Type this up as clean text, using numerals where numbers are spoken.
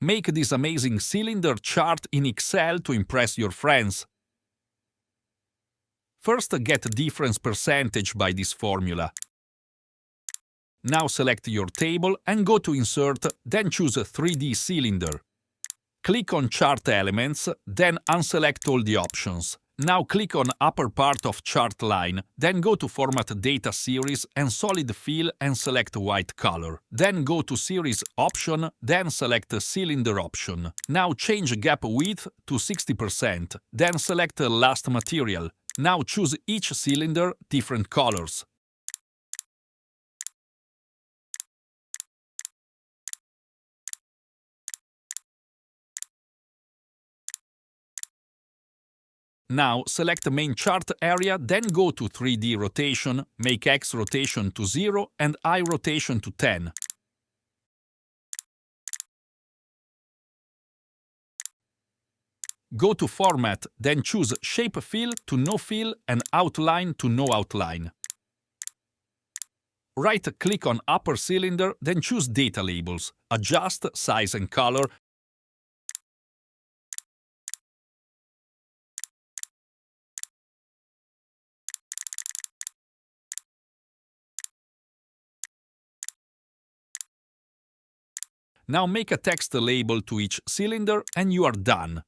Make this amazing cylinder chart in Excel to impress your friends. First, get difference percentage by this formula. Now select your table and go to Insert, then choose 3D Cylinder. Click on Chart Elements, then unselect all the options. Now click on upper part of chart line, then go to Format Data Series and Solid Fill and select white color. Then go to Series option, then select Cylinder option. Now change gap width to 60%, then select Last Material. Now choose each cylinder different colors. Now select the main chart area, then go to 3D rotation, make X rotation to 0 and Y rotation to 10. Go to Format, then choose Shape Fill to No Fill and Outline to No Outline. Right-click on upper cylinder, then choose Data Labels. Adjust size and color. Now make a text label to each cylinder and you are done.